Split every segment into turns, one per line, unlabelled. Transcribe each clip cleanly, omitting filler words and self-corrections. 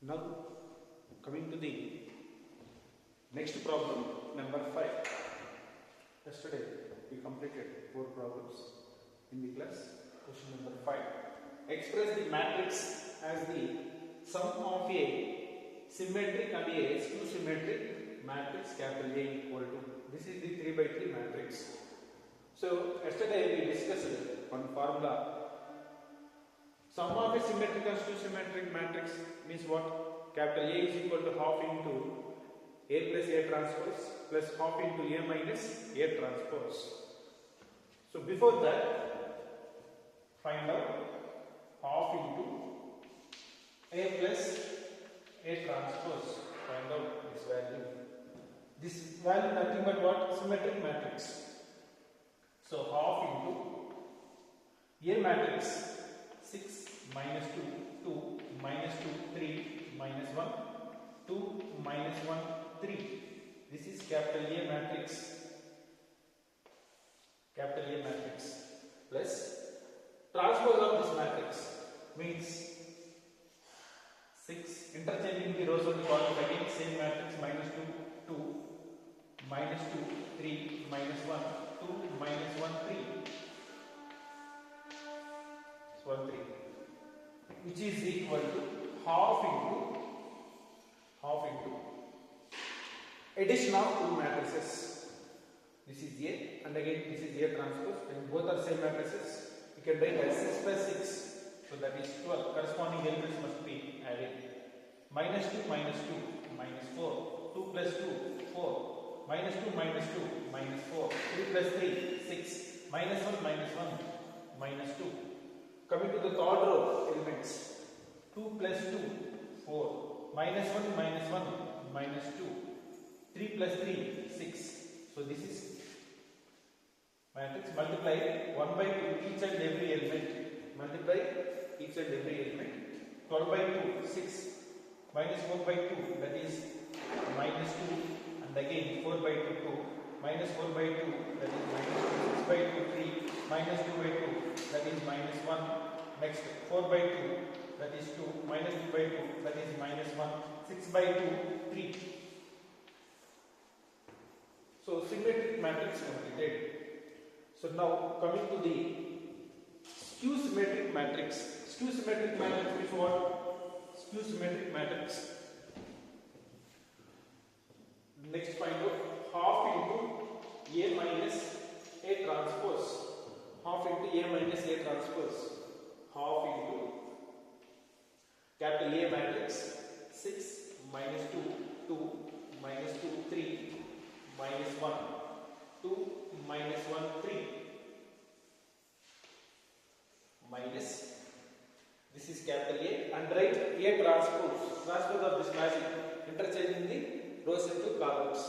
Now coming to the next problem, number 5. Yesterday we completed 4 problems in the class. Question number 5. Express the matrix as the sum of a symmetric and a skew symmetric matrix capital A equal to. This is the 3 by 3 matrix. So yesterday we discussed one formula. Sum of a symmetric and skew symmetric matrix means what? Capital A is equal to half into A plus A transpose plus half into A minus A transpose. So before that, find out half into A plus A transpose. Find out this value. This value nothing but what? Symmetric matrix. So half into A matrix 6 minus 2, 2 minus 2, 3 minus 1, 2 minus 1, 3. This is capital A matrix. Capital A matrix plus transpose of this matrix means 6 interchanging the rows of the column again same matrix minus 2, 2 minus 2, 3 minus 1, 2 minus 1, 3. 1, 3 which is equal to half into addition of two matrices. This is A and again this is A transpose, and both are same matrices. You can write as 6 plus 6, so that is 12. Corresponding elements must be added. Minus 2 minus 2 minus 4, 2 plus 2 4, minus 2 minus 2 minus 4, 3 plus 3 6, minus 1 minus 1 minus 2. Coming to the third row elements, 2 plus 2 4, minus 1 minus 1 minus 2, 3 plus 3 6. So this is matrix. Multiply 1 by 2 each and every element. Multiply each and every element. 12 by 2 6, minus 4 by 2 that is minus 2, and again 4 by 2 2, minus 4 by 2 that is minus 2, 6 by 2 3, minus 2 by 2 that is minus 1. Next 4 by 2 that is 2, minus 2 by 2 that is minus 1, 6 by 2 3. So symmetric matrix completed. So now coming to the skew symmetric matrix. Skew symmetric matrix is what? Skew symmetric matrix. Next find out half into A minus A transpose. Half into A minus A transpose. Half into capital A matrix 6 minus 2, 2 minus 2, 3 minus 1, 2 minus 1, 3 minus, this is capital A, and write A transpose of this magic, interchanging the rows into columns.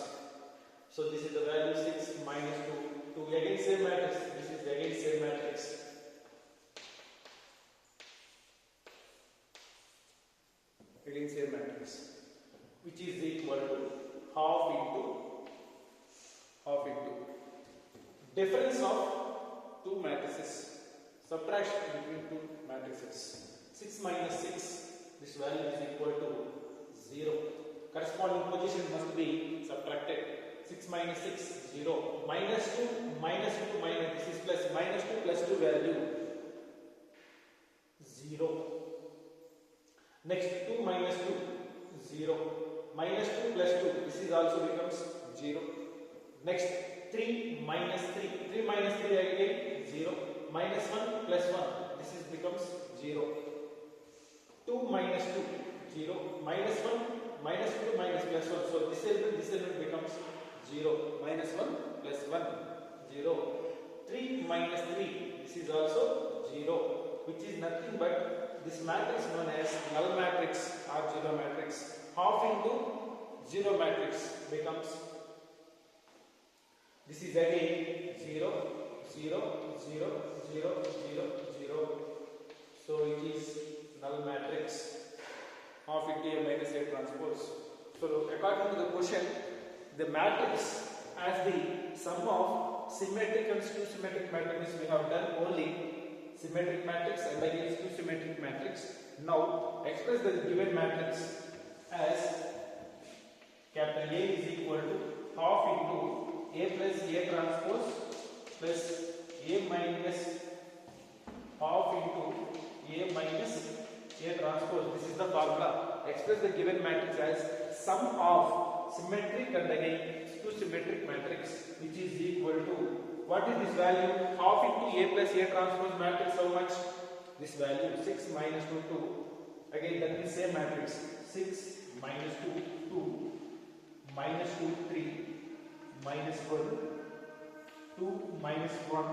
So this is the value 6 minus 2, 2 again same matrix, this is again same matrix. Again same matrix, which is equal to half into difference of two matrices, subtraction between two matrices. 6 minus 6, this value is equal to 0. Corresponding position must be subtracted. 6 minus 6, 0. Minus 2 minus, this is plus, minus 2 plus 2 value 0. Next 2 minus 2, 0. Minus 2 plus 2, this is also becomes 0. Next 3 minus 3, 3 minus 3 again 0. Minus 1 plus 1, this is becomes 0. 2 minus 2, 0. Minus 1, minus 2 minus plus 1. So this element becomes 0. Minus 1 plus 1, 0. 3 minus 3, this is also 0, which is nothing but this matrix known as null matrix or zero matrix. Half into zero matrix becomes, this is again 0, 0, 0, 0, 0, 0. So it is null matrix. Half into A minus A transpose. So according to the question, the matrix as the sum of symmetric and skew symmetric matrices, we have done only symmetric matrix and again skew symmetric matrix. Now express the given matrix as capital A is equal to half into A plus A transpose plus A minus half into A minus A transpose. This is the formula. Express the given matrix as sum of symmetric and again two symmetric matrix, which is equal to, what is this value? Half into A plus A transpose matrix, how much? This value 6 minus 2 2. Again that is same matrix. 6 minus 2 2 minus 2 3 minus 1 2 minus 1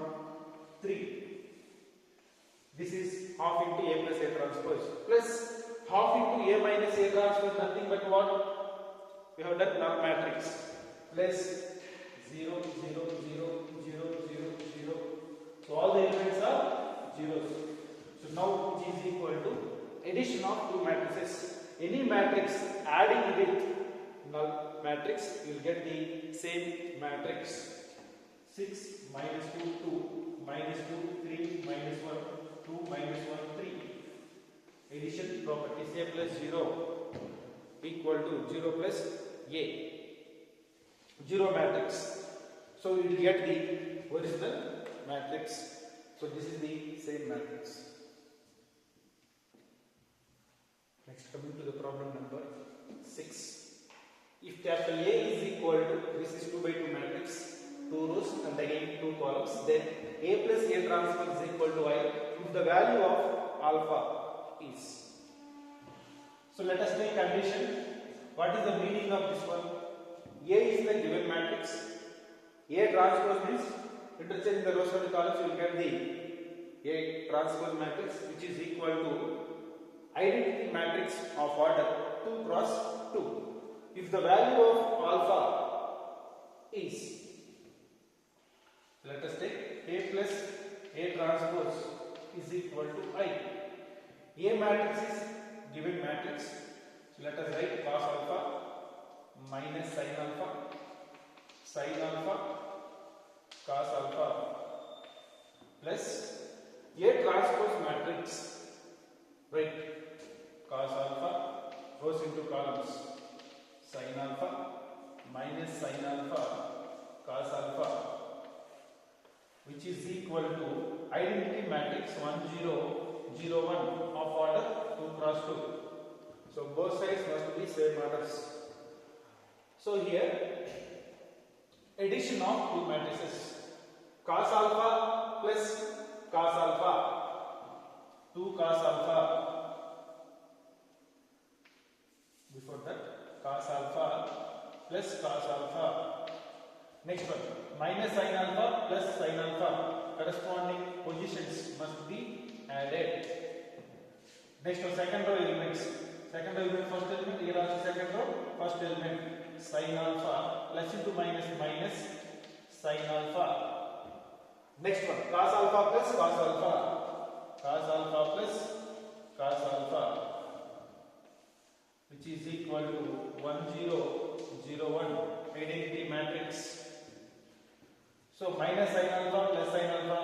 3. This is half into A plus A transpose plus half into A minus A transpose, nothing but what? We have done now matrix plus 0 0 0 0 0 0. So all the elements are zeros. So now G is equal to addition of two matrices. Any matrix adding with null matrix, you will get the same matrix. 6 minus 2 2 minus 2 3 minus 1 2 minus 1 3. Addition properties, A plus 0 equal to 0 plus A. 0 matrix. So you will get the original matrix. So this is the same matrix. Next, coming to the problem number 6. If capital A is equal to, this is 2 by 2 matrix, 2 rows and again 2 columns, then A plus A transpose is equal to I if the value of alpha is. So let us take condition. What is the meaning of this one? A is the given matrix. A transpose means interchange the rows and the columns, you will get the A transpose matrix, which is equal to identity matrix of order 2 cross 2. If the value of alpha is, let us take A plus A transpose is equal to I. A matrix is given matrix. So let us write cos alpha minus sin alpha, cos alpha plus A transpose matrix, right? Cos alpha goes into columns, sin alpha minus sin alpha cos alpha, which is equal to identity matrix 1 0 0 1 of order 2 cross 2. So both sides must be same orders. So here addition of two matrices, cos alpha plus cos alpha, 2 cos alpha. Before that, cos alpha plus cos alpha. Next one, minus sin alpha plus sin alpha. Corresponding positions must be added. Next one, second row elements. Second row element, first element. Here also second row, first element. Sin alpha plus into minus minus sin alpha. Next one, cos alpha plus cos alpha. Cos alpha plus cos alpha, which is equal to 1 0 0 1 identity matrix. So minus sin alpha plus sin alpha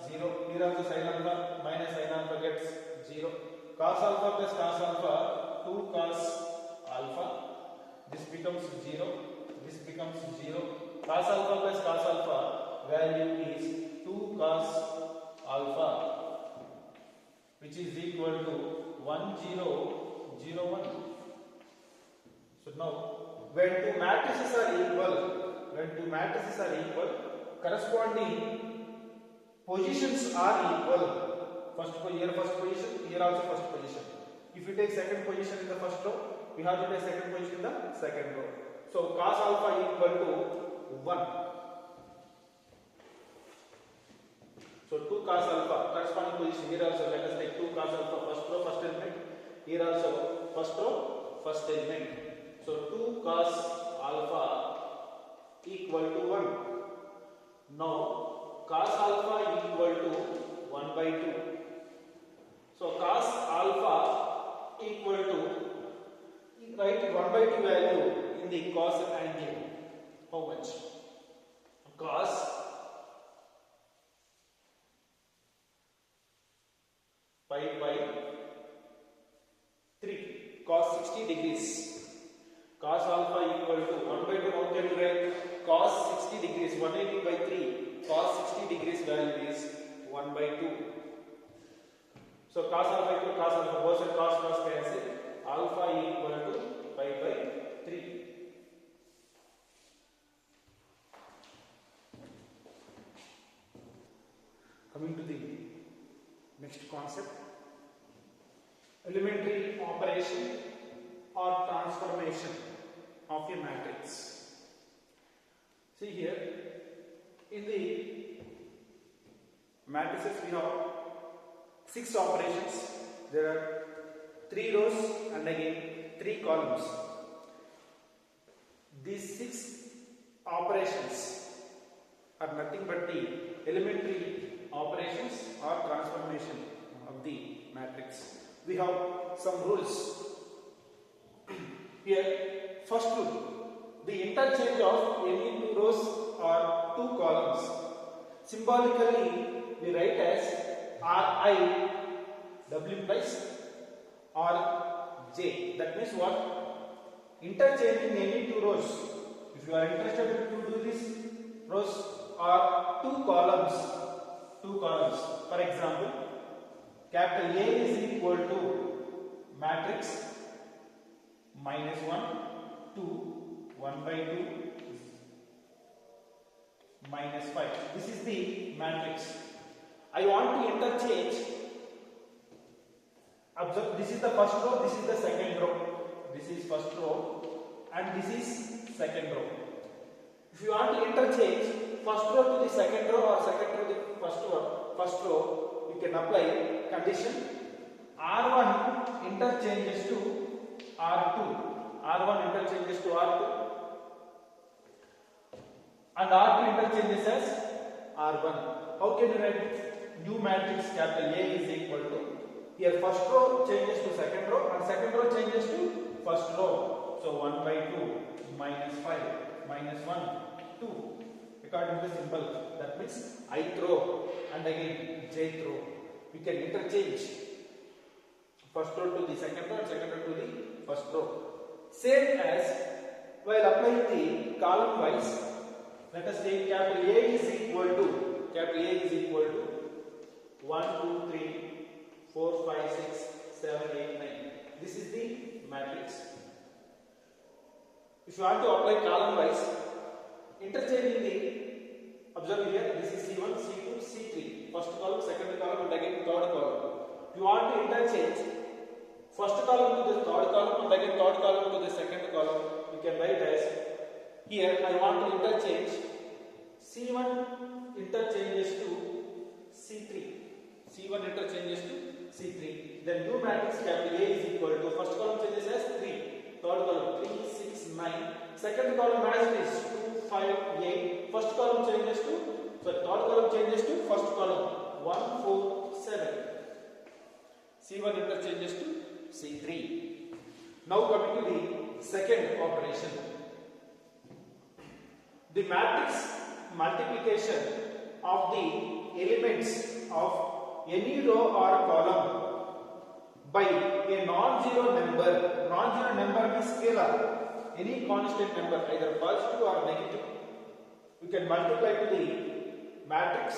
0. Here also sin alpha minus sin alpha gets 0. Cos alpha plus cos alpha 2 cos alpha. This becomes 0. This becomes 0. Cos alpha plus cos alpha value is 2 cos alpha, which is equal to 1 0 0 1. So now, when two matrices are equal, corresponding positions are equal. Here first position, here also first position. If you take second position in the first row, we have to take second position in the second row. So cos alpha equal to 1. So 2 cos alpha, corresponding position. Here also let us take 2 cos alpha, first row, first element. Here also first row, first element. So 2 cos alpha equal to 1. Now cos alpha equal to 1 by 2. So cos alpha equal to, write 1 by 2 value in the cos angle. How much? Cos pi by cos 60 degrees. Cos alpha equal to 1 by 2. How can you write? Cos 60 degrees. 180 by 3. Cos 60 degrees value is 1 by 2. So cos alpha equal to cos alpha. Both sides cos cancel. Alpha equal to 5 by 3. Coming to the next concept, elementary operation or transformation of a matrix. See here, in the matrices we have 6 operations. There are 3 rows and again 3 columns. These 6 operations are nothing but the elementary operations or transformation of the matrix. We have some rules. Here, first rule, the interchange of any 2 rows or 2 columns. Symbolically, we write as Ri, W implies Rj. That means what? Interchanging any 2 rows. If you are interested to do this, rows or 2 columns. For example, capital A is equal to matrix minus 1, 2, 1 by 2, minus 5. This is the matrix. I want to interchange. Observe, this is the first row, this is the second row. This is first row and this is second row. If you want to interchange first row to the second row or second row to the first row, you can apply condition R1 interchanges to R2. R1 interchanges to R2 and R2 interchanges as R1. How can you write new matrix capital A is equal to, here first row changes to second row and second row changes to first row. So 1 by 2 minus 5 minus 1, 2. According to the symbol, that means ith row and again jth row. We can interchange first row to the second row and second row to the first row. Same as while applying the column wise, let us take capital A is equal to 1, 2, 3, 4, 5, 6, 7, 8, 9. This is the matrix. If you want to apply column wise, interchanging the, observe here, this is C1, C2, C3. First column, second column and again third column. If you want to interchange first column to the third column and again third column to the second column, you can write as, here I want to interchange C1 interchanges to C3. C1 interchanges to C3. Then new matrix capital A is equal to, first column changes as 3, third column 3, 6, 9, second column as it is 2, 5, 8, first column changes to, so third column changes to first column 1, 4, 7. C1 interchanges to C3. Now coming to the second operation. The matrix multiplication of the elements of any row or column by a non-zero number. Non-zero number means scalar. Any constant number, either positive or negative. We can multiply to the matrix.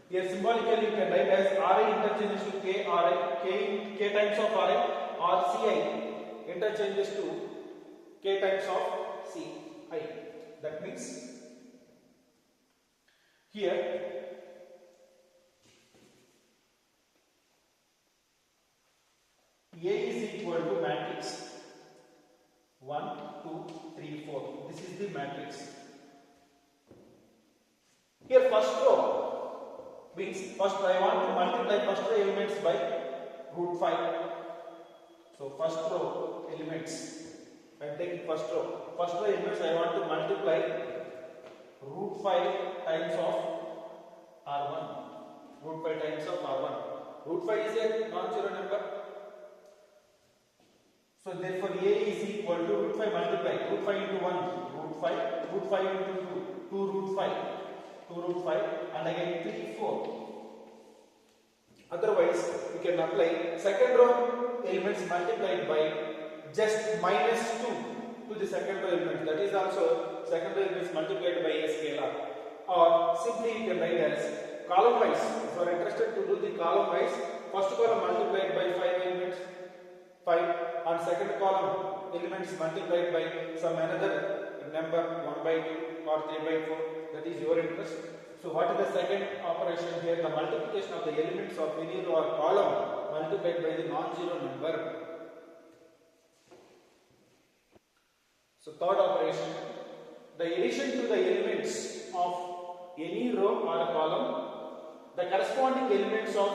Here symbolically you can write as Ri interchanges to K, Ri, K times of Ri, or Ci interchanges to K times of Ci. That means here A is equal to matrix 1, 2, 3, 4. This is the matrix. Here first row means first I want to multiply first row elements by root 5. So first row elements, I am taking first row. First row elements I want to multiply root 5 times of R1. Root 5 times of R1. Root 5 is a non-zero number. So therefore A is equal to root 5 multiply. Root 5 into 1, root 5 into 2 root 5, 2 root 5 and again 3, 4. Otherwise, you can apply second row elements multiplied by just minus 2 to the second row element. That is also second row elements multiplied by a scalar. Or simply you can write as column wise. If you are interested to do the column wise, first column multiplied by 5 elements, 5, and second column elements multiplied by some another number 1 by 2 or 3 by 4. That is your interest. So what is the second operation here? The multiplication of the elements of any row or column multiplied by the non-zero number. So third operation, the addition to the elements of any row or a column, the corresponding elements of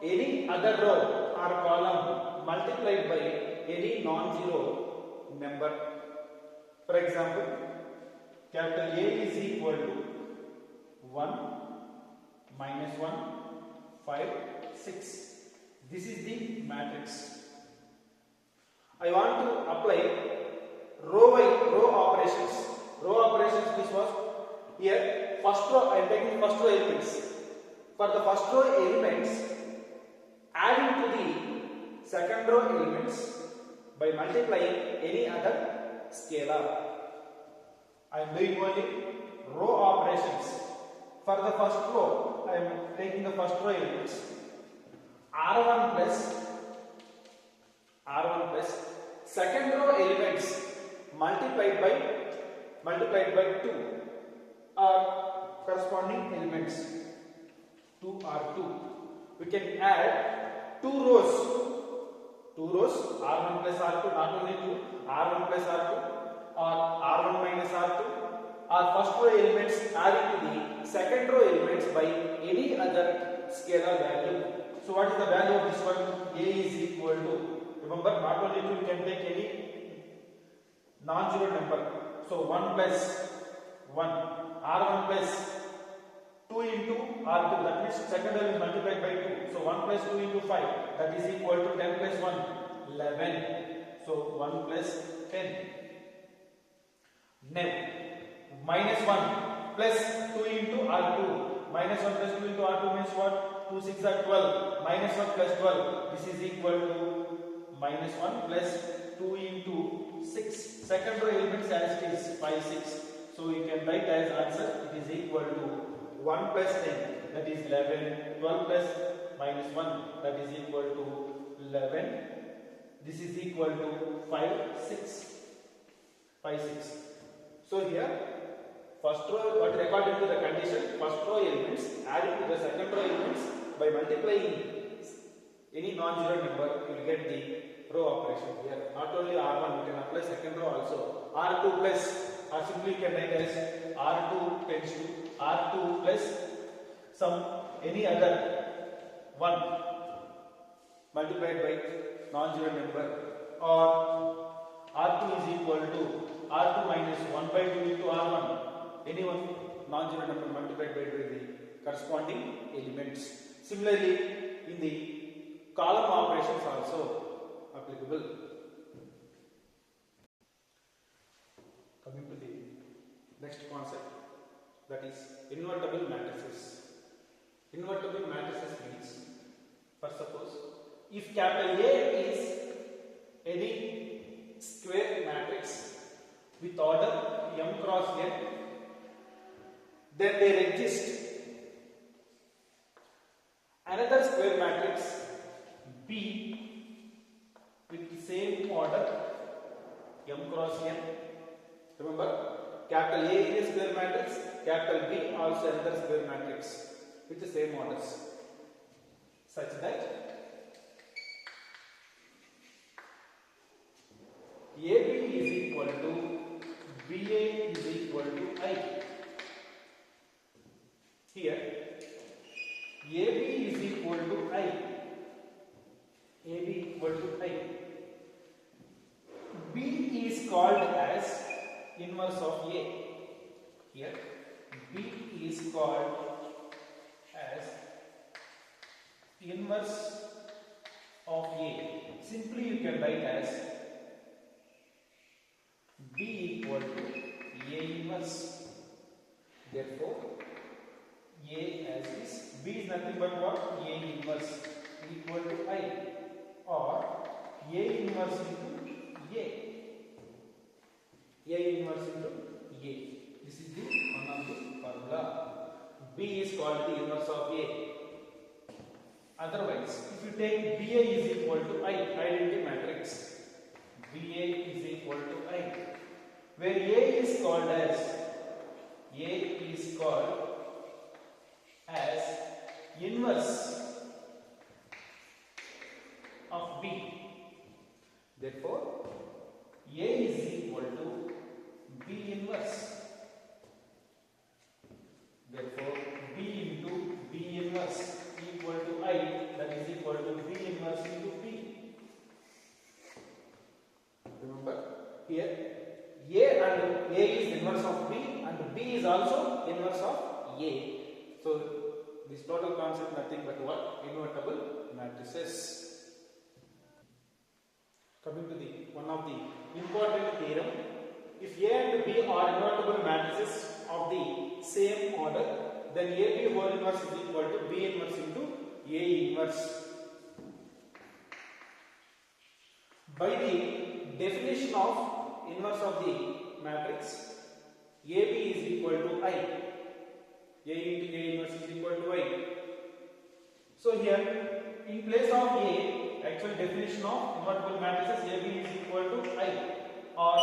any other row or column multiplied by any non-zero number. For example, capital A is equal to 1, minus 1, 5, 6. This is the matrix. I want to apply row operations. Row operations, this was here first row. I am taking first row elements. For the first row elements, adding to the second row elements by multiplying any other scalar. I am doing only row operations. For the first row, I am taking the first row elements. R1 plus second row elements multiplied by 2 are corresponding elements. 2 are 2. We can add two rows. R1 plus R2, not only 2, R1 plus R2 or R1 minus R2, or first row elements added to the second row elements by any other scalar value. So what is the value of this one? A is equal to, remember, not only 2, you can take any non-zero number. So 1 plus 1, R1 plus 2 into R2, that means second row is multiplied by 2. So 1 plus 2 into 5, that is equal to 10 plus 1, 11. So 1 plus 10. Now, minus 1 plus 2 into R2. Minus 1 plus 2 into R2 means what? 2 6 are 12. Minus 1 plus 12. This is equal to minus 1 plus 2 into 6. Second row elements as it is 5, 6. So you can write as answer, it is equal to 1 plus 10, that is 11. 12 plus minus 1, that is equal to 11. This is equal to 5, 6. 5, 6. So here, first row, what according to the condition, first row elements added to the second row elements by multiplying any non-zero number, you will get the row operation here. Not only R1, you can apply second row also. R2 plus, or simply you can write as R2 tends to R2 plus some any other 1 multiplied by non-zero number, or R2 is equal to R2 minus 1 by 2 into R1, any one non-zero number multiplied by the corresponding elements. Similarly, in the column operations also applicable. Coming to the next concept, that is invertible matrices. Invertible matrices means, first suppose, if capital A is any square matrix with order m cross n, then there exists another square matrix B with the same order m cross n. Remember, capital A is a square matrix, capital B also another square matrix with the same orders, such that AB is equal to BA is equal to I. Here, AB is equal to I. AB equal to I. B is called as inverse of A. Here, B is called as inverse of A. Simply you can write as B equal to A inverse. Therefore, A as is B is nothing but what? A inverse equal to I, or A inverse into A. A inverse into A. This is the one of the formula. B is called the inverse of A. Otherwise, if you take BA is equal to I, identity matrix, BA is equal to I, where A is called as inverse of B. Therefore, A is equal to B inverse. Therefore, B into B inverse equal to I, that is equal to B inverse into B. Remember, here A is inverse of B and B is also inverse of A. So, this total concept nothing but what? Invertible matrices. Coming to the one of the important theorem, if A and B are invertible matrices of the same order, then AB whole inverse is equal to B inverse into A inverse. By the definition of inverse of the matrix, AB is equal to I. A into A inverse is equal to I. So here, in place of A, actual definition of invertible matrices, AB is equal to I, or A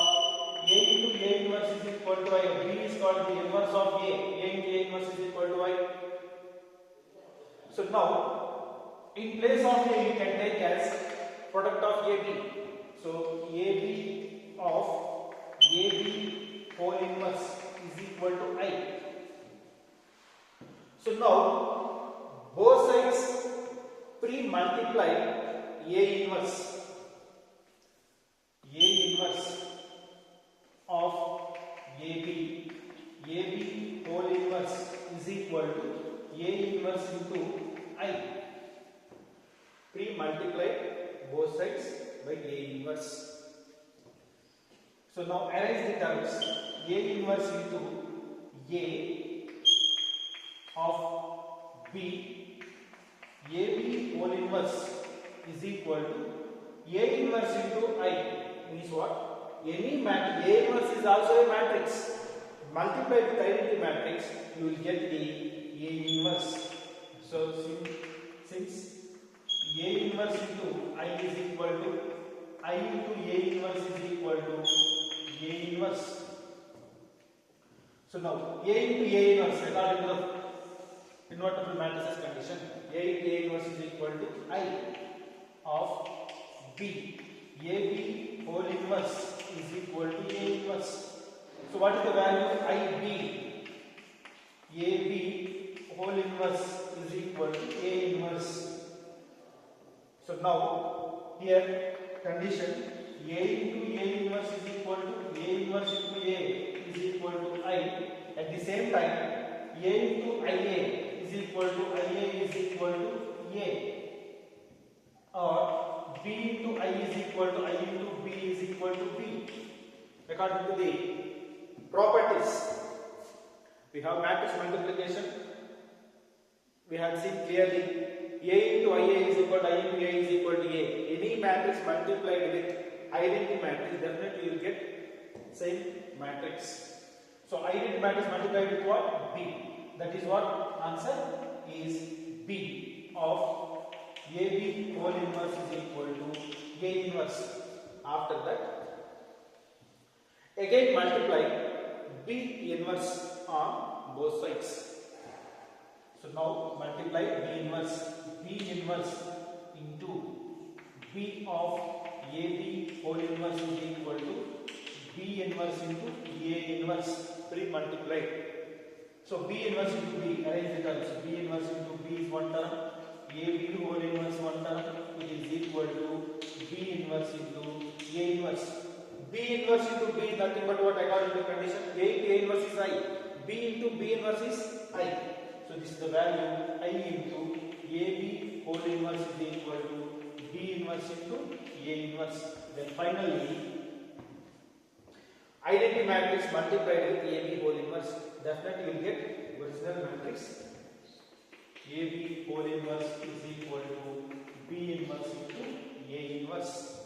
into A inverse is equal to I. B is called the inverse of A. A into A inverse is equal to I. So now, in place of A, you can take as product of AB. So AB of AB whole inverse is equal to I. So now, both sides pre-multiply A inverse of AB whole inverse is equal to A inverse into I. Pre-multiply both sides by A inverse. So now arrange the terms. A inverse into A of B, AB whole inverse is equal to A inverse into I. Means what? Any matrix, A inverse is also a matrix. Multiply with identity matrix, you will get the A inverse. So since A inverse into I is equal to I into A inverse is equal to A inverse. So now A into A inverse according to the invertible matrices condition, A into A inverse is equal to I of B. AB whole inverse is equal to A inverse. So what is the value of IB? AB whole inverse is equal to A inverse. So now here condition A into A inverse is equal to A inverse into A is equal to I. At the same time, A into IA is equal to IA is equal to A, or B into I is equal to I into B is equal to B. According to the properties, we have matrix multiplication. We have seen clearly A into IA is equal to I into A is equal to A. Any matrix multiplied with identity matrix, definitely you will get same matrix. So identity matrix multiplied with what? B. That is what answer is B of AB whole inverse is equal to A inverse. After that, again multiply B inverse on both sides. So now multiply B inverse into B of AB whole inverse is equal to B inverse into A inverse, pre-multiplied. So B inverse into B, arrange the terms. B inverse into B is one term, AB whole inverse one term, which is equal to B inverse into A inverse. B inverse into B is nothing but what according to the condition. A into A inverse is I. B into B inverse is I. So this is the value I into AB whole inverse is equal to B inverse into A inverse. Then finally, identity matrix multiplied with AB whole inverse, definitely you will get original matrix. AB 4 inverse is equal to B inverse into A inverse.